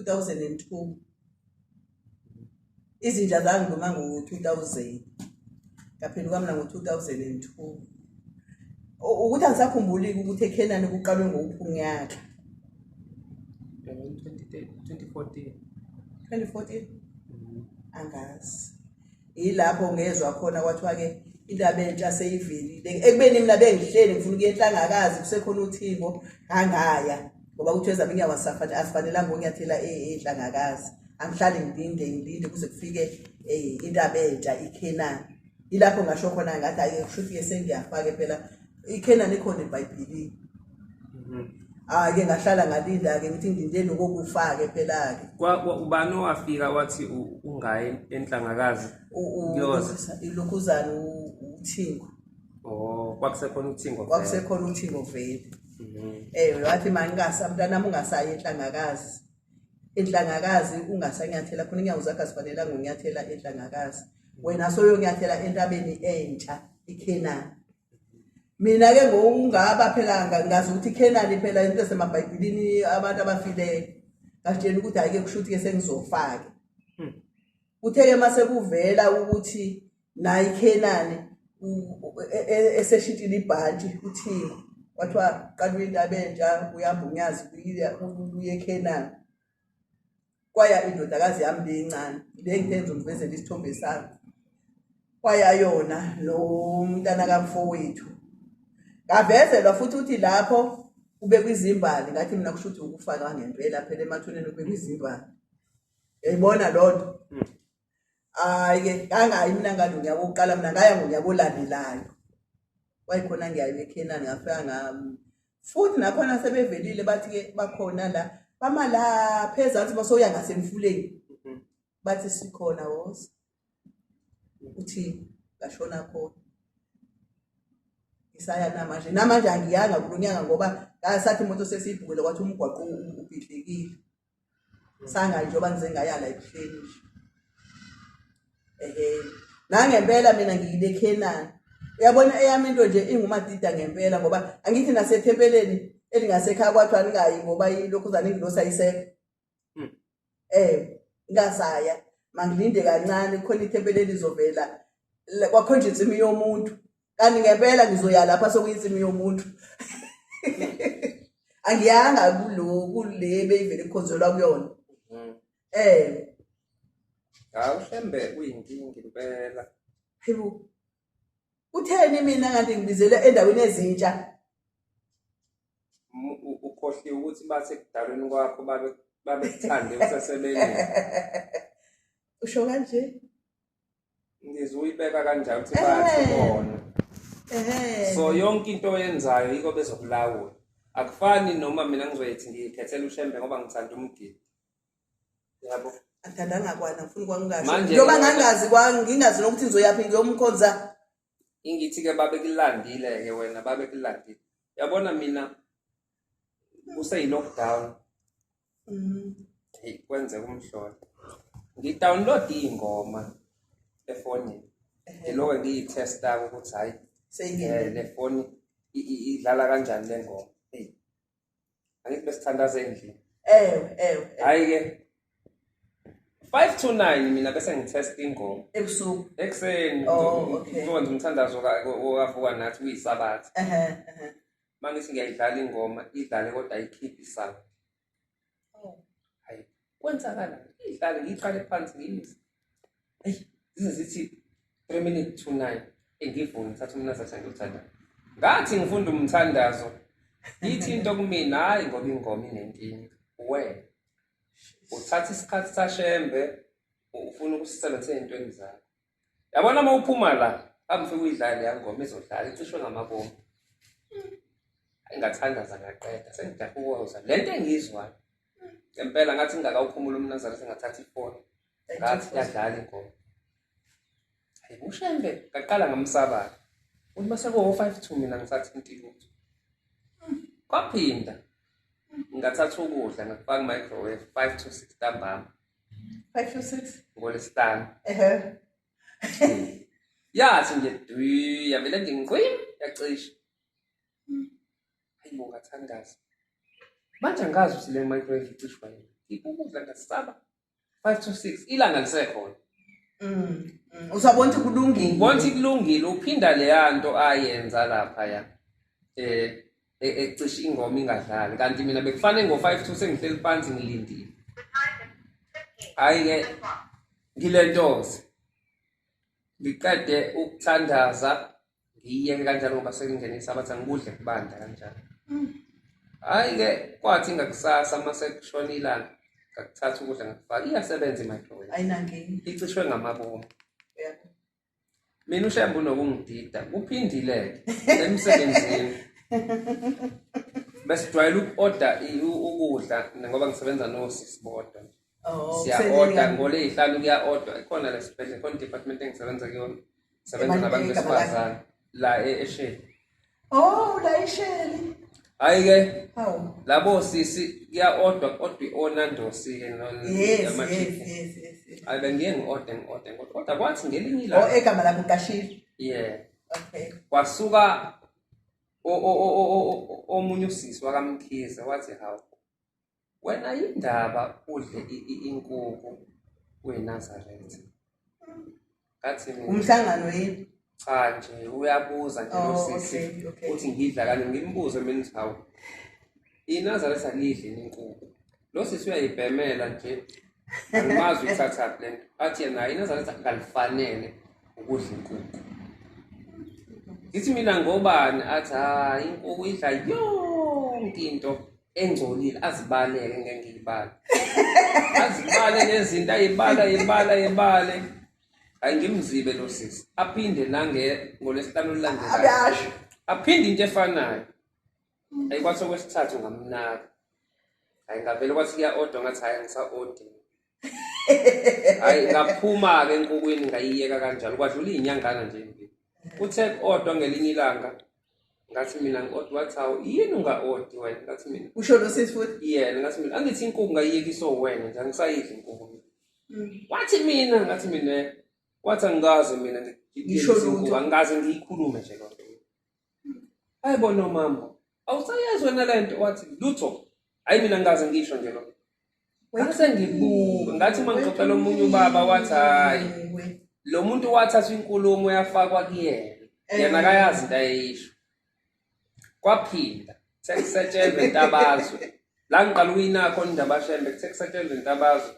2002. Izinja zangiduma ngo-2000. Ngaphenduka mina ngo-2002. Ukuthi angisakhumbuli ukuthi eKenani kuqalwe ngowuphi unyaka. 2014. 2014? Angazi. Yilapho ngezwe khona kwathiwa-ke indaba entsha seyivelile. Ekubeni mina bengihleli ngifuna ukuya enhlangakazi kusekhona uThimbo angaya. Ngoba kuthiwe ezami inyawo asifanelanga ukunyathela enhlangakazi. Angihlali ngilinde kuze kufike indaba entsha iKenani. Yilapho ngasho khona ngathi ayike kushuthi-ke sengiyafaka phela iKenani ikhona eBhayibhelini. Ke ngahlala ngalinda-ke ngithi ngilindele ukufake phela-ke. Ubani owafika wathi ungayi enhlangakazi? Ilokhuzana uThingo. Kwakusekhona uThingo. Kwakusekhona uThingo vele. Wathi mangingasa mntanami ungasayi enhlangakazi. Enhlangakazi ungasanyathela khona inyawo zakho azifanelanga unyathela enhlangakazi. Wena soyonyathela entabeni entsha iKenani. Mina-ke ngokungaba phela ngazi ukuthi iKenani phela into esemaBhayibhelini abantu abafileyo. Ngasitshela ukuthi ayike kushuthi-ke sengizofake. Kuthe-ke mase kuvela ukuthi na iKenani eseshitile ibhantshi uThingo. Wathiwa qalwe indaba entsha uyamba uNyazi uye eKenani. Kwaya indodakazi yami lencane le ngitenza umvezela isithombe sami. Kwaya yona lo mntana kamfowethu. Ngavezelwa futhi uthi lapho kube kwizimbali ngathi mina kushuthi ukufaka ngempela phela emathuneni kube kwizimbali. Uyayibona lonto? Ke kangayi mina ngalonyaka oqala mina ngaya ngonyaka olandelayo. Wayikhona ngiyayo eKenani ngafika futhi nakhona sebevelile bathi-ke bakhona la bamala phezansi basoya ngasemfuleni. Bathi sikhona woza. Uthi ngashona khona. Isaya namanje angiyanga kulonyaka ngoba ngasathi imoto sesibhukule kwathi umgwaqo ubhidlikile. Sanga njengoba ngize ngaya la ebuhleni nje. Nangempela mina ngiyile eKenani. Uyabona eyami into nje ingumadida ngempela ngoba angithi nasethempeleni elingasekhaya kwathi aningayi ngoba ilokhuzana ingilosa isekho. Ngasaya mangilinde kancane khona ithempeleni izovela kwakhonje insimi yomuntu. Kanti ngempela ngizoya lapha sokuyintsimi yomuntu. Angiyanga kule beyivele ikhonzelwa kuyona. Shembe uyinkingi impela. Hayibo. Utheni mina kanti ngibizele endaweni ezintsha? Ukhohliwe ukuthi bathi ekudalweni kwakho babekuthande usasebeleni. Usho kanje? Ngizuyibeka kanjalo ukuthi bathi bona. So yonke into oyenzayo yiko bezokulawula. Akufani noma mina ngizoyithi ngikhethela uShembe ngoba ngithanda umgidi. Yabo. Angithandanga kwana ngifuna kwangasho. Njoba ngangazi ngingazi nokuthi ngizoyaphi ngiyomkhonza. Ingithi-ke babekulandile-ke wena babekulandile. Yabona mina kuseyi-lockdown. Kwenzeka umhlolo. Ngidownload iy'ngoma efonini. Ngilokho ngiyithesta ukuthi hayi le foni idlala kanjani le ngoma. Angithi besithandaze endlini. Hayi-ke 5 to 9 mina bese ngithesta ingoma. Ebusuku. Ekuseni ngizokwenza umthandazo owavuka nathi kuyisabatha. Mangithi ngiyayidlala ingoma idlale kodwa ayikhiphi sound. Hayi kwenzakala idlale ngiyiqale phansi ngiyizwe. Zithi 3 minutes to 9 engivuni ngithatha umnazathi ngiyuthanda. Ngathi ngifunda umthandazo ngithi into kumina hayi ngoba ingoma inenkinga. Wena uthatha isikhathi saShembe ufuna ukusisebenzisa ezintweni zakho. Yabona uma uphuma la angifike uyidlale yangoma izodlala icishwe ngamabomu. Engathandaza ngaqeda sengidafukoza lento engizwayo. Ngempela ngathi ngingakawuphumula umnazana sengathatha ifoni. Ngathi yadlala ingoma. Hayi uShembe ngaqala ngamsabaka. Uthi mase ko 5 to mina ngisathinta ilutho. Kwaphinda ngathatha ukudla ngakufaka microwave 5 to 6 ntambama. 5 to 6 ngoLwesihlanu. Yathi nje yavele nje ngqwim yacisha. Hayibo ngathandaza. Manje angazi ukuthi le microwave icishwa yini. ngiphi ukudla ngasaba 5 to 6 ilanga lisekhona. Usabona ukuthi kulungile. Ngibona ukuthi kulungile uphinda leya nto ayenza lapha ya. Ecisha ingoma ingadlali kanti mina bekufanele ngo5 to sengihleli phansi ngilindile. Hayi ke ngilentoze. Ngiqede ukuthandaza ngiyeke kanjalo ngoba sekungenisa abathi angikudle kubanda kanjalo. Hayi ke kwathi ngakusasa masekushona ilanga ngakuthatha ukudla ngakufaka iyasebenza i-microwave. Ayinankinga. Icishwe ngamabomu. Yebo. Mina uShembe unokungidida kuphindileke emsebenzini. Bese jwayele uku-order ukudla ngoba ngisebenza nosisi bodwa. Siya-order ngoley'hlanu kuya-order khona la sibhedlela khona department engisebenza kuyona. Sebenza nabantu besifazane la eShembe. La eShembe. Hayi ke Hawu. labo sisi kuya-order kodwa i-onandosi ke Yes. Hayi bengiye ngi-order kodwa kwathi ngelinye ilanga. Egama lakho uqashile. Yeah. Okay. Kwasuka omunye usisi wakamkhize wathi hawu wena indaba udle inkukhu weNazaretha. Ngathi mina Umhlangano yini? cha nje uyabuza nje nosisi uthi ngidla kanje ngimbuze mina hawu iNazaretha lidle inkukhu. Lo sisi uyayibhemela nje angimazi uthatha blend athi yena iNazaretha ngalifanele ukudla inkukhu. Ngithi mina ngobani athi hayi inkukhu idla yonke into engcolile azibaleke ngeke ngiyibale. Azibale nezinto ayibale. Hayi ngimzibe lo sisi. Aphinde ngolesihlanu lilandelayo. Aphinde into efanayo. Hayi kwathi okwesithathu ngamnaka. Hayi ngavele kwathi kuya-order ngathi hayi ngisa-order. Hayi ngaphuma ke enkukwini ngayiyeka kanjalo kwadlula izinyangana nje impilo. Uthe order ngelinye ilanga ngathi mina ngi-order wathi hawu yini unga-order wena ngathi mina usho lo sisi futhi yena ngathi mina angithi inkukhu ngayiyekisa wena nje angisayidli inkukhu. Wathi mina ngathi mina wathi angazi mina ngisho inkukhu angazi ngiyikhulume nje lonto. Ayibona mama awusayazi wena lento wathi lutho hayi mina ngazi ngisho nje lo. Ngase ngibuka ngathi mangixoxela omunye ubaba wathi hayi lo muntu wathatha inkulumo yafakwa kuyena yena akayazi into ayisho. Kwaphinda sekusetshenzwe intabazwe la ngiqala ukuyinakho indaba Shembe sekusetshenzwe intabazwe.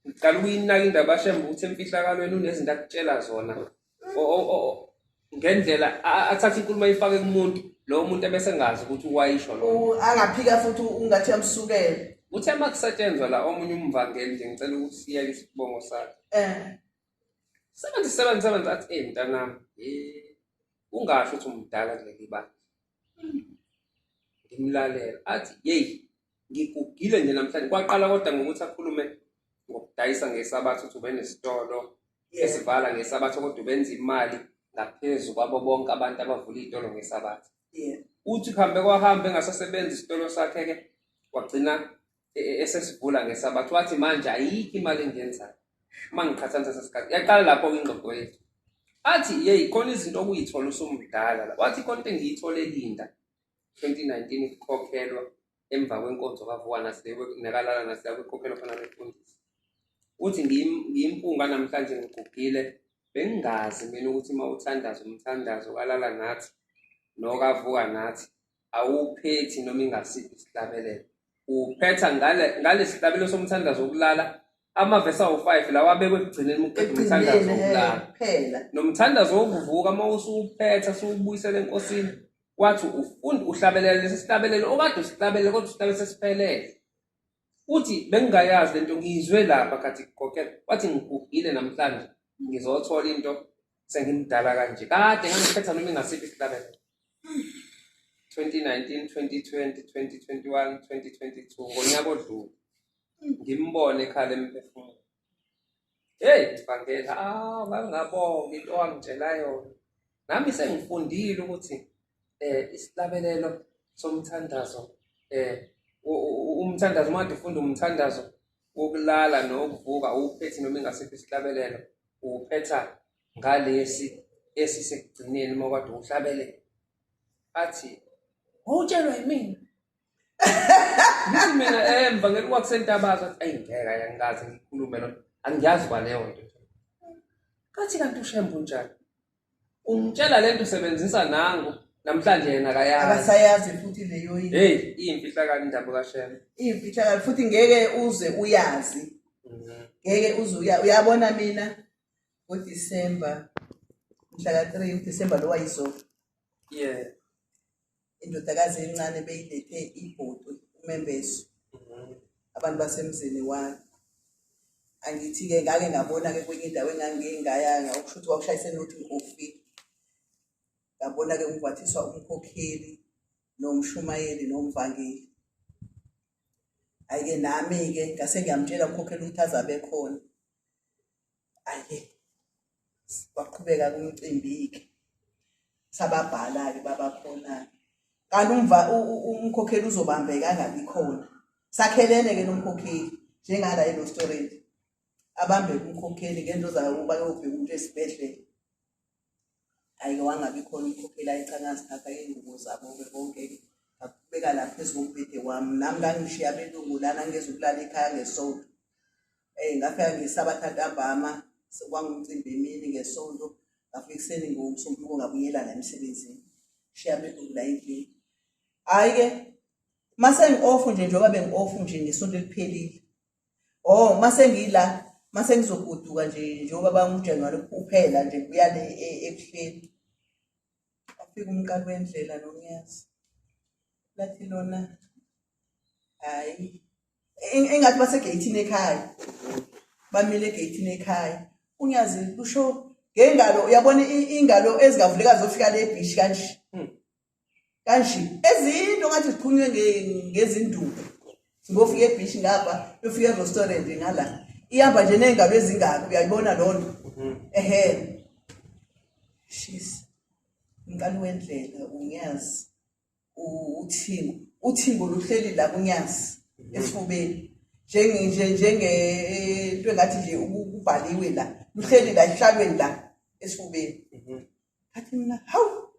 Ngiqala ukuyinaka indaba Shembe ukuthi emfihlakalweni unezinto akutshela zona ngendlela athatha inkulumo ayifake kumuntu lo muntu ebese ngazi ukuthi wayisho lo angaphika futhi ungathi yamsukela. Uthe makusetshenzwa la omunye umvangeli nje ngicela ukuthi siyeke isibongo sakhe. Sebenza athi mntanami ungasho ukuthi umdala kuleli bani. Ngimlalela athi hey ngigugile nje namhlanje kwaqala kodwa ngokuthi akhulume ngokudayisa ngesabatha ukuthi ube nesitolo esivala ngesabatha kodwa ubenza imali ngaphezulu kwabo bonke abantu abavula izitolo ngesabatha. Uthi kwahambe engasasebenza isitolo sakhe ke wagcina esesivula ngesabatha wathi manje ayikho imali engenzayo mangiqhathanisa sesikhathi yaqala lapho ingqoqo yethu. Athi hey khona izinto okuyithola usumdala la wathi konke engiyithole linda 2019 ikhokhelwa emva kwenkonzo kavuka nakalala nasiya kwikhokhelo khona befundisa. Uthi ngiyimpunga namhlanje ngigugile bengingazi mina ukuthi umthandazo kalala nathi nokavuka nathi awuphethi noma ingasiphi isihlabelelo. Uphetha ngale sihlabelelo somthandazo wokulala amavesi awu5 lawa abekwe ekugcineni uqeda umthandazo wokulala kuphela. Nomthandazo wokuvuka mawusuphetha siubuyisele enkosini wathi ufunda uhlabelele lesi sihlabelelo okade usihlabelele kodwa usihlabelele sesiphelele. Uthi bengingayazi lento ngizwe lapha kathi kokela wathi ngigugile namhlanje ngizothola into sengimdala kanje kade ngangiphetha noma ingasiphi isihlabelelo. 2019 2020 2021 2022 ngonyaka odlule ngimbone ekhala emphefumulo. Hey mfangela ngangabonga into wangitshela yona. Nami sengifundile ukuthi isihlabelelo somthandazo umthandazo manje ufunda umthandazo wokulala nokuvuka uphethe noma ingasiphi isihlabelelo uphetha ngalesi esisekugcineni mawukade uhlabelele. Athi utshelwa yimina Ngithi mina emva ngelikuwa kusentabazo ayi ngeke ayangazi ngikhulume lo. Angiyazi kwaleyo nto. Kanti uShembe unjani? Ungitshela lento usebenzisa nangu namhlanje yena akayazi. Akasayazi futhi leyo into. Hey, iyimfihlakalo indaba kaShembe. Iyimfihlakalo futhi ngeke uze uyazi. Ngeke uze uyabona mina ngoDisemba mhla ka-3 uDisemba lo wayizolo. Yeah. Indodakazi encane beyilethe ibhodo umembeso. Abantu basemzini wami. Angithi ke ngake ngabona ke kwenye indawo engangingayanga ukushuthi wakushayise nothi ngofika. Ngabona ke ngwathiswa umkhokheli nomshumayeli nomvangeli. Ayike nami ke ngase ngiyamtshela umkhokheli ukuthi azabe khona. Ayike waqhubeka kumcimbi ke. Sababhala ke babakhona. Kanti umkhokheli uzobambeka ngabi khona. Sakhelene ke nomkhokheli njengala eRestaurant. Abambe umkhokheli ngento zayo uba yobheka umuntu esibhedlela. Ayike wangabi khona umkhokheli ayicangazi thatha ingubo zabo bonke akubeka lapha phezulu kombhede wami nami ngangishiya belungu lana ngezokulala ekhaya ngesonto. Ngafika ngesabatha ntambama sekwangumcimbi emini ngesonto ngafika ekseni ngomsombuluko ngabuyela la emsebenzini. Shiya belungu la endlini. Ayike mase ngi-off nje njengoba bengi-off nje ngesonto eliphelile. Mase ngila mase ngizoguduka nje njengoba banguJanuary kuphela nje kuya le ebuhleni. Afika umqali wendlela noNyazi. Lathi lona hayi engathi basegeyithini ekhaya. Bamile egeyithini ekhaya. uNyazi kusho ngengalo uyabona ingalo ezingavuleka zofika le beach kanje. Kanje ezinto ngathi ziqhunywe ngezinduku. Ngofika ebeach ngapha ufika eRestaurant ngala. Ihamba nje nezingalo ezingaka uyayibona lonto. Shis. Umqali wendlela uNyazi uthingo luhleli la kuNyazi esifubeni. Njenge into engathi nje ubhaliwe la. Luhleli la ihlalweni la esifubeni. Athi mina hawu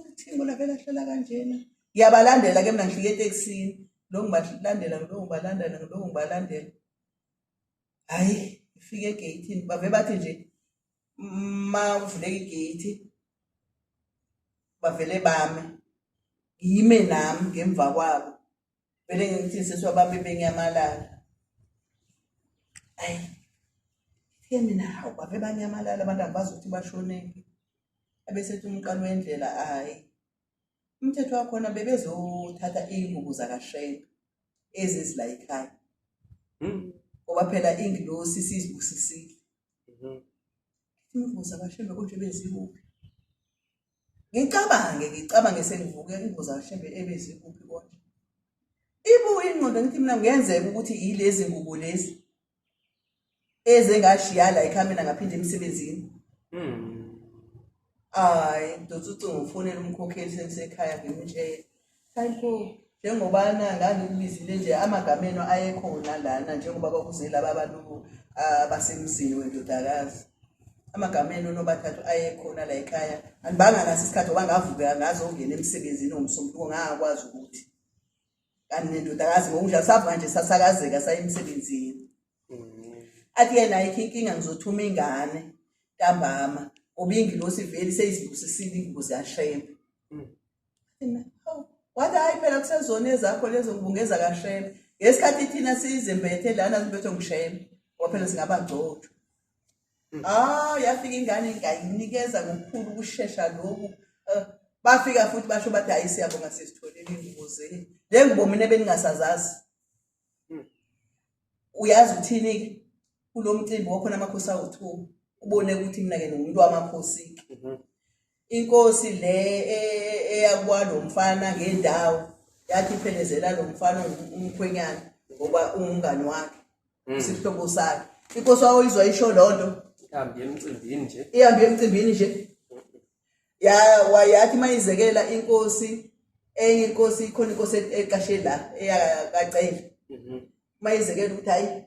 uthingo lavela hlala kanjena. Ngiyabalandela ke mina ngifike eTexini. Lo ngibalandela lo ngibalandela. Hayi ngifike egeyithini bave bathi nje mawuvuleka igate bavele bami ngime nami ngemva kwabo vele ngithi sesiwabambe benyamalala. Ayi ke mina hawu bave banyamalala abantu abazi ukuthi bashoneke abesethi umqali wendlela hayi umthetho wakhona bebezothatha ingubo zakaShembe ezizila ekhaya. Ngoba phela ingilosi sizibusisile. Ingubo zakaShembe konje bezikuphi? Ngicabange sengivuke ingubo zakaShembe ebezikuphi konje. Ibuye ingqondo ngithi mina ngiyenzeka ukuthi yilezi ngubo lezi ezengashiya la ekhaya ngaphinde emsebenzini. Hayi ndotsutsu ngofonela umkhokheli sengisekhaya ngimtshela. Thanko njengoba ngangibizile nje amagameno ayekhona lana njengoba kwakuzela abantu abasemzini wendodakazi. Amagameno nobathathu ayekhona la ekhaya. Andibanga nasisikhathi obangavuka ngazo ungena emsebenzini omsombuluko ngakwazi ukuthi. Kanti nendodakazi ngokunjalo savuka nje sasakazeka sayemsebenzini. Athi yena inkinga ngizothuma ingane ntambama. Obingilosi vele seyizibusisile ingubo zikaShembe. Wathi hayi phela kusezona ezakho lezo ngibungeza kaShembe. Ngesikhathi thina sizembethe lana sibethwe nguShembe. Ngoba phela singabangcojo. Yafika ingane ngayinikeza ngokukhulu ukusheshsha lokhu. Bafika futhi basho bathi hayi siyabonga sesitholile ingubo zenu. Le ngubo mina beningasazazi. Uyazi uthini ke? Kulo mcimbi wakhona amakhosi awu2. Ubone ukuthi mina ke nomuntu wamakhosi. Inkosi le eyakwalo mfana ngendawo yathi phelezela lo mfana umkhwenyana ngoba ungumngani wakhe. Isihlobo sakhe. Inkosi wayoyizwa isho lonto. Ihambe emcimbini nje. Ihambe emcimbini nje. Wayathi mayizekela inkosi enye inkosi ikhona inkosi eqashe la eyakacela. Mayizekela ukuthi hayi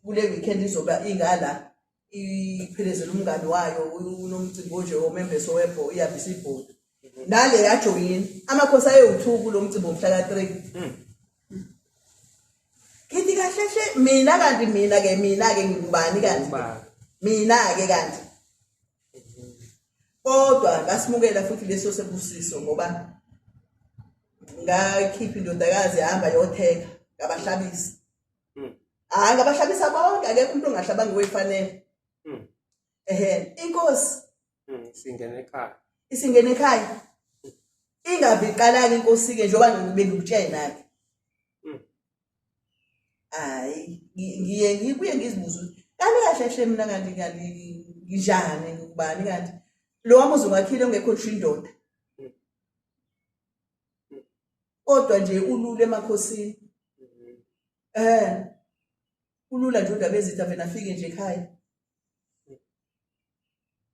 kule weekend izoba ingala. Iphelezela umngani wayo unomcimbi nje omembeso webho iyabisa ibhodo. nale yajoyini amakhosi ayewuthuku lo mcimbi omhla ka3 kithi kahle hle mina ke ngubani kanti mina-ke kanti kodwa ngasimukela futhi leso sebusiso ngoba ngakhipha indodakazi yahamba yotheka ngabahlabisa ngabahlabisa bonke akekho umuntu ongahlabanga wefanele inkosi isingene ekhaya ingabe iqala-ke inkosi-ke njengoba bengikutshena-ke ngibuye ngizibuze kanti kahle hle mina kanti ngijane ngubani kanti lo wamuzi ungakhile ungekho ngisho indoda kodwa nje ulule emakhosini ulula nje uNdaba ezitha vena afike nje ekhaya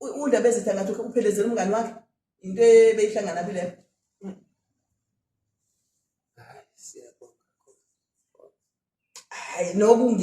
uNdaba ezitha ngathi uphelezela umngani wakhe into ebeyihlangana phi leyo siyabonga nokunge